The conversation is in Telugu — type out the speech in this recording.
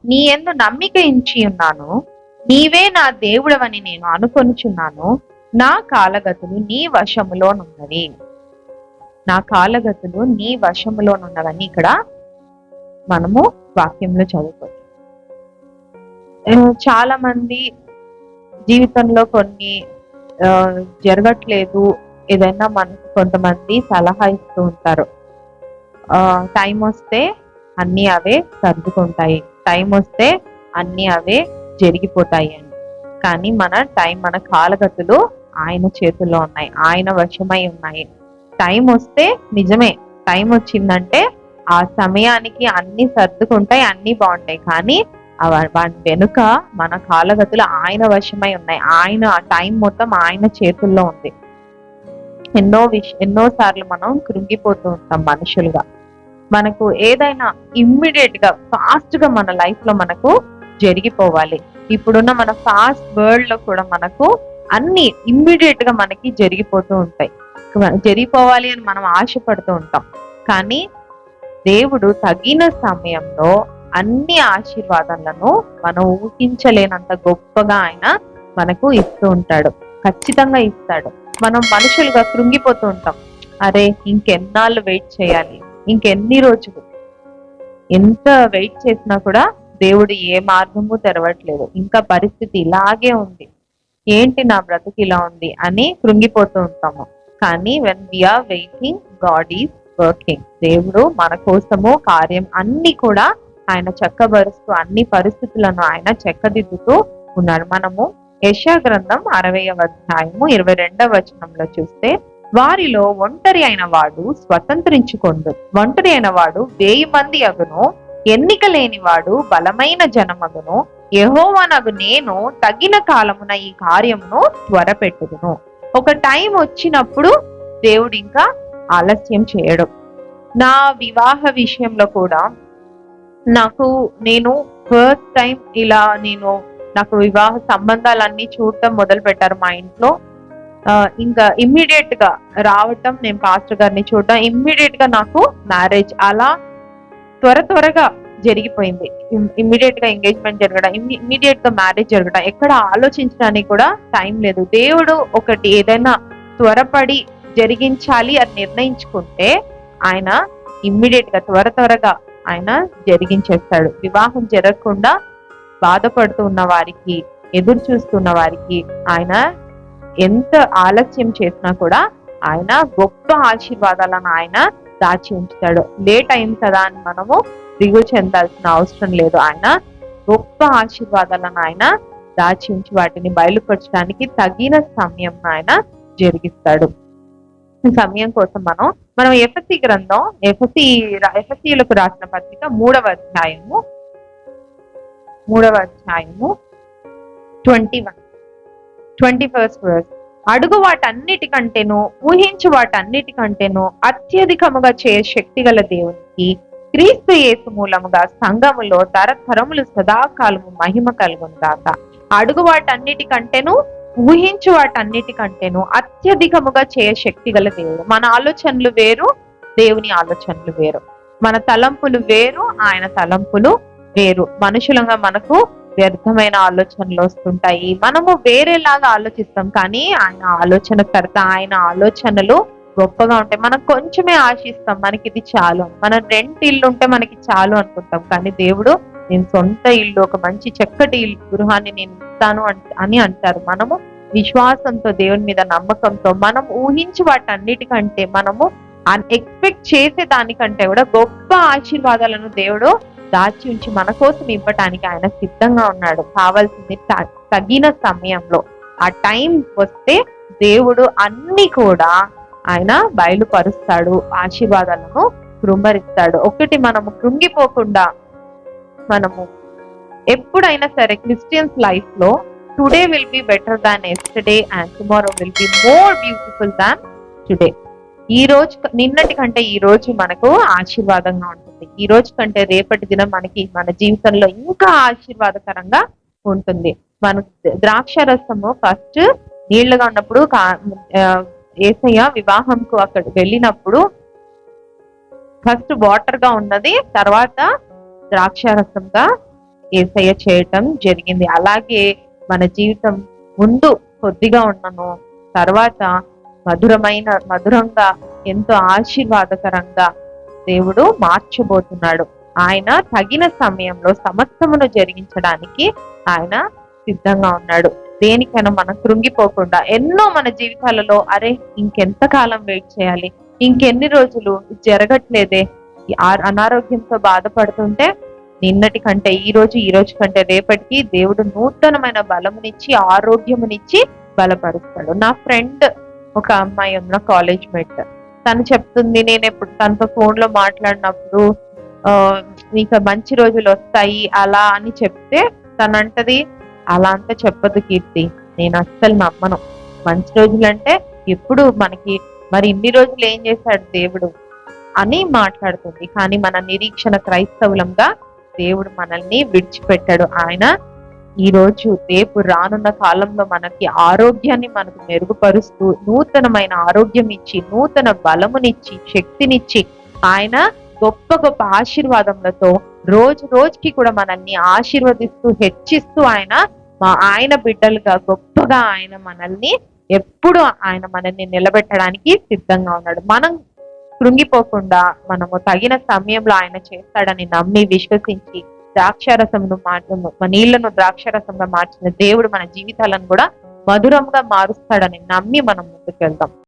నీ యందు నమ్మిక ఉంచి ఉన్నాను. నీవే నా దేవుడవని నేను అనుకొనుచున్నాను. నా కాలగతులు నీ వశములోనున్నవి. నా కాలగతులు నీ వశములోనున్నవని ఇక్కడ మనము వాక్యంలో చదువుకోవచ్చు. చాలా మంది జీవితంలో కొన్ని జరగట్లేదు, ఏదైనా మనకు కొంతమంది సలహా ఇస్తూ ఉంటారు. టైం వస్తే అన్నీ అవే సర్దుకుంటాయి, టైం వస్తే అన్నీ అవే జరిగిపోతాయి అని. కానీ మన కాలగతులు ఆయన చేతుల్లో ఉన్నాయి, ఆయన వశమై ఉన్నాయి. టైం వస్తే నిజమే, టైం వచ్చిందంటే ఆ సమయానికి అన్ని సర్దుకుంటాయి, అన్ని బాగుంటాయి. కానీ వాటి వెనుక మన కాలగతులు ఆయన వశమై ఉన్నాయి. ఆయన ఆ టైం మొత్తం ఆయన చేతుల్లో ఉంది. ఎన్నో సార్లు మనం కృంగిపోతూ ఉంటాం మనుషులుగా. మనకు ఏదైనా ఇమ్మీడియట్ గా ఫాస్ట్ గా మన లైఫ్ లో మనకు జరిగిపోవాలి. ఇప్పుడున్న మన ఫాస్ట్ వరల్డ్ లో కూడా మనకు అన్ని ఇమ్మీడియట్ గా మనకి జరిగిపోతూ ఉంటాయి. జరిగిపోవాలి అని మనం ఆశపడుతూ ఉంటాం. కానీ దేవుడు తగిన సమయంలో అన్ని ఆశీర్వాదాలను మనం ఊహించలేనంత గొప్పగా ఆయన మనకు ఇస్తూ ఉంటాడు, ఖచ్చితంగా ఇస్తాడు. మనం మనుషులుగా కృంగిపోతూ ఉంటాం. అరే ఇంకెన్నాళ్ళు వెయిట్ చేయాలి, ఇంకెన్ని రోజులు, ఎంత వెయిట్ చేసినా కూడా దేవుడు ఏ మార్గము తెరవట్లేదు, ఇంకా పరిస్థితి ఇలాగే ఉంది, ఏంటి నా బ్రతుకు ఇలా ఉంది అని కృంగిపోతూ ఉంటాము. కానీ when we are waiting, God is working. దేవుడు మన కోసము కార్యం అన్ని కూడా ఆయన చక్కబరుస్తూ, అన్ని పరిస్థితులను ఆయన చక్కదిద్దుతూ ఉన్నాడు. మనము యెషయా గ్రంథం 60వ అధ్యాయము 22వ వచనంలో చూస్తే, వారిలో ఒంటరి అయిన వాడు స్వతంత్రించుకొండు, ఒంటరి అయిన వాడు 1000 మంది అగును, ఎన్నిక లేని వాడు బలమైన జనమగును. యెహోవానగు నేను తగిన కాలమున ఈ కార్యమును త్వరపెట్టుదును. ఒక టైం వచ్చినప్పుడు దేవుడు ఇంకా ఆలస్యం చేయడం. నా వివాహ విషయంలో కూడా నేను ఫస్ట్ టైం ఇలా నాకు వివాహ సంబంధాలన్నీ చూడటం మొదలు పెట్టారు మా ఇంట్లో. ఇంకా ఇమ్మీడియట్ గా రావటం, నేను పాస్టర్ గారిని చూడటం, ఇమ్మీడియట్ గా నాకు మ్యారేజ్ అలా త్వరగా జరిగిపోయింది. ఇమ్మీడియట్ గా ఎంగేజ్మెంట్ జరగడం, ఇమ్మీడియట్ గా మ్యారేజ్ జరగడం, ఎక్కడ ఆలోచించడానికి కూడా టైం లేదు. దేవుడు ఒకటి ఏదైనా త్వరపడి జరిగించాలి అని నిర్ణయించుకుంటే ఆయన ఇమ్మీడియట్ గా త్వరగా ఆయన జరిగించేస్తాడు. వివాహం జరగకుండా బాధపడుతూ ఉన్న వారికి, ఎదురు చూస్తున్న వారికి ఆయన ఎంత ఆలస్యం చేసినా కూడా ఆయన గొప్ప ఆశీర్వాదాలను ఆయన దాచి ఉంచుతాడు. లేట్ అయింది కదా అని మనము దిగులు చెందాల్సిన అవసరం లేదు. ఆయన గొప్ప ఆశీర్వాదాలను ఆయన దాచి ఉంచి వాటిని బయలుపరచడానికి తగిన సమయం ఆయన జరిగిస్తాడు. సమయం కోసం మనం ఎఫెసీ గ్రంథం, ఎఫెసీయులకు రాసిన పత్రిక 3వ అధ్యాయము 21st verse. అడుగు వాటన్నిటికంటేను, ఊహించు వాటన్నిటికంటేను అత్యధికముగా చేయ శక్తి గల దేవునికి క్రీస్తు యేసు మూలముగా సంఘములో తరతరములు సదాకాలము మహిమ కలుగును గాక. అడుగు వాటన్నిటికంటేను, ఊహించు వాటన్నిటికంటేను అత్యధికముగా చేయ శక్తి గల దేవుడు. మన ఆలోచనలు వేరు, దేవుని ఆలోచనలు వేరు. మన తలంపులు వేరు, ఆయన తలంపులు వేరు. మనుషులంగా మనకు వ్యర్థమైన ఆలోచనలు వస్తుంటాయి, మనము వేరేలాగా ఆలోచిస్తాం. కానీ ఆయన ఆలోచనకర్త, ఆయన ఆలోచనలు గొప్పగా ఉంటాయి. మనం కొంచెమే ఆశిస్తాం, మనకి ఇది చాలు, మనం 2 ఇల్లు ఉంటే మనకి చాలు అనుకుంటాం. కానీ దేవుడు నేను సొంత ఇల్లు, ఒక మంచి చక్కటి గృహాన్ని నేను ఇస్తాను అని అంటారు. మనము విశ్వాసంతో, దేవుని మీద నమ్మకంతో, మనం ఊహించి వాటన్నిటికంటే, మనము ఎక్స్పెక్ట్ చేసే దానికంటే కూడా గొప్ప ఆశీర్వాదాలను దేవుడు దాచి ఉంచి మన కోసం ఇవ్వటానికి ఆయన సిద్ధంగా ఉన్నాడు. కావాల్సింది తగిన సమయంలో, ఆ టైం వస్తే దేవుడు అన్ని కూడా ఆయన బయలుపరుస్తాడు, ఆశీర్వాదాలను కృంభరిస్తాడు. ఒకటి, మనము కృంగిపోకుండా, మనము ఎప్పుడైనా సరే క్రిస్టియన్స్ లైఫ్ లో today will be better than yesterday and tomorrow will be more beautiful than today. ఈ రోజు, నిన్నటి కంటే ఈ రోజు మనకు ఆశీర్వాదంగా ఉంటుంది. ఈ రోజు కంటే రేపటి దినం మన జీవితంలో ఇంకా ఆశీర్వాదకరంగా ఉంటుంది. మన ద్రాక్ష రసము ఫస్ట్ నీళ్లుగా ఉన్నప్పుడు, యేసయ్య వివాహంకు అక్కడ వెళ్ళినప్పుడు ఫస్ట్ వాటర్ గా ఉన్నది, తర్వాత ద్రాక్ష రసంగా యేసయ్య చేయటం జరిగింది. అలాగే మన జీవితం ముందు కొద్దిగా ఉన్నను, తర్వాత మధురంగా ఎంతో ఆశీర్వాదకరంగా దేవుడు మార్చబోతున్నాడు. ఆయన తగిన సమయంలో సమస్తమును జరిగించడానికి ఆయన సిద్ధంగా ఉన్నాడు. దేనికైనా మనం కృంగిపోకుండా ఎన్నో మన జీవితాలలో అరే ఇంకెంత కాలం వెయిట్ చేయాలి, ఇంకెన్ని రోజులు జరగట్లేదే, అనారోగ్యంతో బాధపడుతుంటే నిన్నటి కంటే ఈ రోజు కంటే రేపటికి దేవుడు నూతనమైన బలమునిచ్చి ఆరోగ్యమునిచ్చి బలపరుస్తాడు. నా ఫ్రెండ్ ఒక అమ్మాయి ఉన్న కాలేజ్ మేట్, తను చెప్తుంది, నేను ఎప్పుడు తనతో ఫోన్ లో మాట్లాడినప్పుడు నీకు మంచి రోజులు వస్తాయి అలా అని చెప్తే తనంటది, అలా అంతా చెప్పదు కీర్తి, నేను అస్సలు నమ్మను. మంచి రోజులు అంటే ఎప్పుడు మనకి, మరి ఇన్ని రోజులు ఏం చేశాడు దేవుడు అని మాట్లాడుతుంది. కానీ మన నిరీక్షణ క్రైస్తవులంగా దేవుడు మనల్ని విడిచిపెట్టాడు. ఆయన ఈ రోజు రేపు రానున్న కాలంలో మనకి ఆరోగ్యాన్ని మనకు మెరుగుపరుస్తూ నూతనమైన ఆరోగ్యం ఇచ్చి, నూతన బలమునిచ్చి, శక్తినిచ్చి, ఆయన గొప్ప గొప్ప ఆశీర్వాదములతో రోజు రోజుకి కూడా మనల్ని ఆశీర్వదిస్తూ హెచ్చిస్తూ ఆయన బిడ్డలుగా గొప్పగా ఆయన మనల్ని ఎప్పుడు ఆయన మనల్ని నిలబెట్టడానికి సిద్ధంగా ఉన్నాడు. మనం కృంగిపోకుండా మనము తగిన సమయంలో ఆయన చేస్తాడని నమ్మి విశ్వసించి నీళ్లను ద్రాక్షరసంగా మార్చిన దేవుడు మన జీవితాలను కూడా మధురంగా మారుస్తాడని నమ్మి మనం ముందుకు వెళ్దాం.